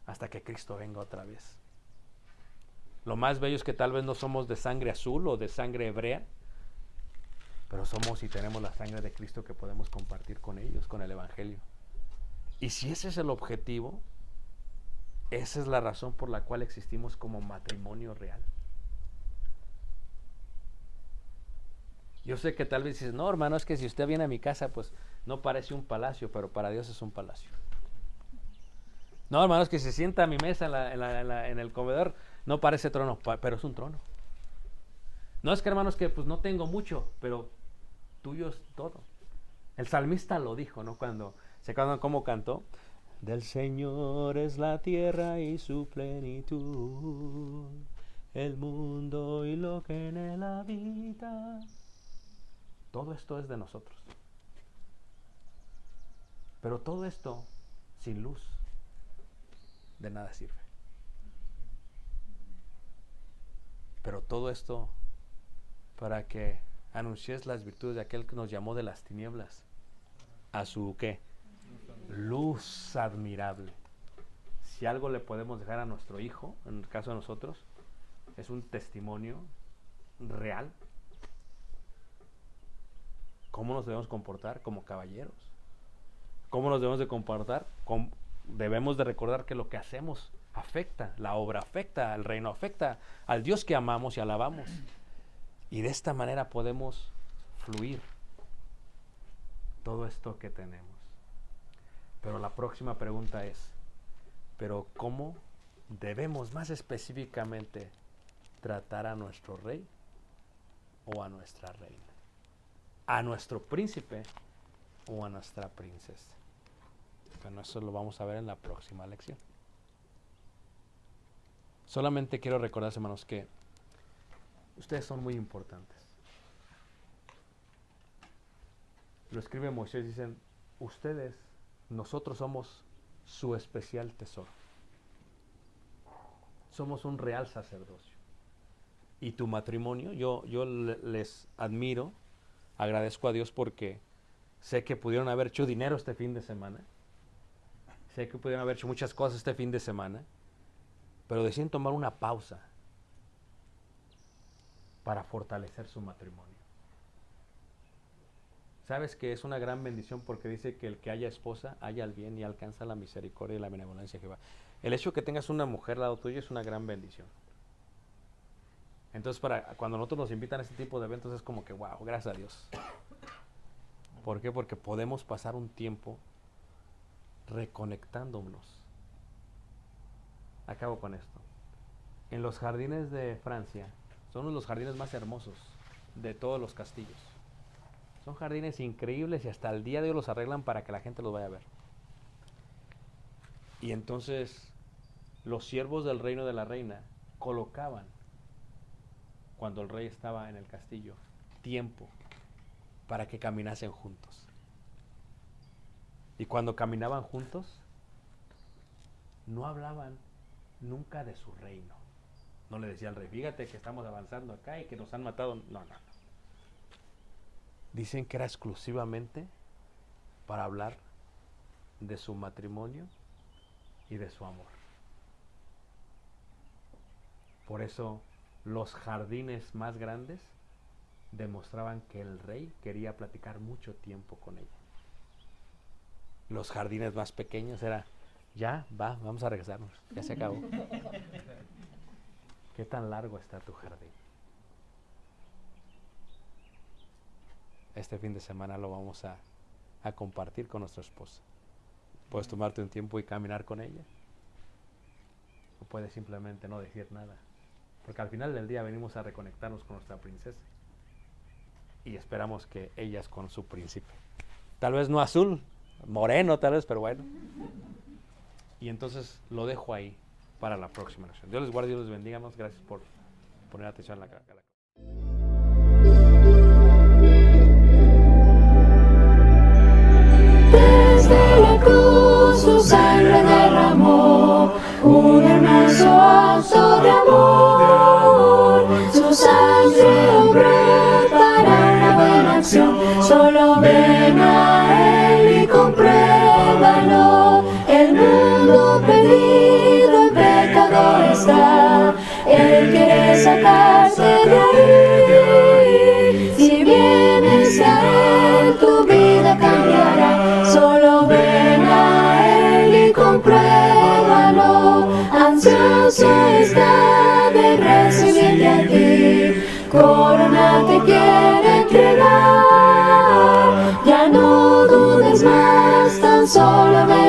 hasta que Cristo venga otra vez. Lo más bello es que tal vez no somos de sangre azul o de sangre hebrea, pero somos y tenemos la sangre de Cristo que podemos compartir con ellos, con el Evangelio. Y si ese es el objetivo, esa es la razón por la cual existimos como matrimonio real. Yo sé que tal vez dices, no, hermano, es que si usted viene a mi casa, pues no parece un palacio, pero para Dios es un palacio. No, hermanos, que se sienta a mi mesa en el comedor, no parece trono, pero es un trono. No es que, hermanos, que pues no tengo mucho, pero tuyo es todo. El salmista lo dijo, ¿no? Cuando se acuerdan cómo cantó. Del Señor es la tierra y su plenitud, el mundo y lo que en él habita. Todo esto es de nosotros. Pero todo esto sin luz de nada sirve. Pero todo esto para que anuncies las virtudes de aquel que nos llamó de las tinieblas a su ¿qué? Luz admirable. Si algo le podemos dejar a nuestro hijo, en el caso de nosotros, es un testimonio real. ¿Cómo nos debemos comportar como caballeros? ¿Cómo nos debemos de comportar? Debemos de recordar que lo que hacemos afecta, la obra afecta, al reino afecta, al Dios que amamos y alabamos. Y de esta manera podemos fluir todo esto que tenemos. Pero la próxima pregunta es, ¿pero cómo debemos más específicamente tratar a nuestro rey o a nuestra reina? ¿A nuestro príncipe o a nuestra princesa? Bueno, eso lo vamos a ver en la próxima lección. Solamente quiero recordarles, hermanos, que ustedes son muy importantes. Lo escribe Moisés, dicen, ustedes, nosotros somos su especial tesoro. Somos un real sacerdocio. Y tu matrimonio, yo les admiro, agradezco a Dios porque sé que pudieron haber hecho dinero este fin de semana. Sé que pudieron haber hecho muchas cosas este fin de semana, pero deciden tomar una pausa para fortalecer su matrimonio. Sabes que es una gran bendición porque dice que el que haya esposa haya el bien y alcanza la misericordia y la benevolencia de Jehová. El hecho de que tengas una mujer al lado tuyo es una gran bendición. Entonces, cuando nosotros nos invitan a este tipo de eventos es como que, wow, gracias a Dios. ¿Por qué? Porque podemos pasar un tiempo reconectándonos. Acabo con esto. En los jardines de Francia, son uno de los jardines más hermosos de todos los castillos. Son jardines increíbles y hasta el día de hoy los arreglan para que la gente los vaya a ver. Y entonces los siervos del reino de la reina colocaban, cuando el rey estaba en el castillo, tiempo para que caminasen juntos. Y cuando caminaban juntos, no hablaban nunca de su reino. No le decía al rey, fíjate que estamos avanzando acá y que nos han matado. No. Dicen que era exclusivamente para hablar de su matrimonio y de su amor. Por eso los jardines más grandes demostraban que el rey quería platicar mucho tiempo con ella. Los jardines más pequeños era, vamos a regresarnos, ya se acabó. ¿Qué tan largo está tu jardín? Este fin de semana lo vamos a compartir con nuestra esposa. Puedes tomarte un tiempo y caminar con ella. O puedes simplemente no decir nada. Porque al final del día venimos a reconectarnos con nuestra princesa. Y esperamos que ellas con su príncipe. Tal vez no azul, moreno tal vez, pero bueno. Y entonces lo dejo ahí para la próxima lección. Dios les guarde y Dios les bendiga. Gracias por poner atención a la Desde la cruz su sangre derramó, un hermoso acto de amor. Su sangre obró para una buena acción. Solo ven a Él y compruébalo. El mundo perdido en pecado está. Él quiere sacarte de ahí. Si vienes a Él, tu vida cambiará. Solo ven a Él y compruébalo. Ansioso está de recibirte a ti. Corona te quiere entregar. Ya no dudes más, tan solo ven.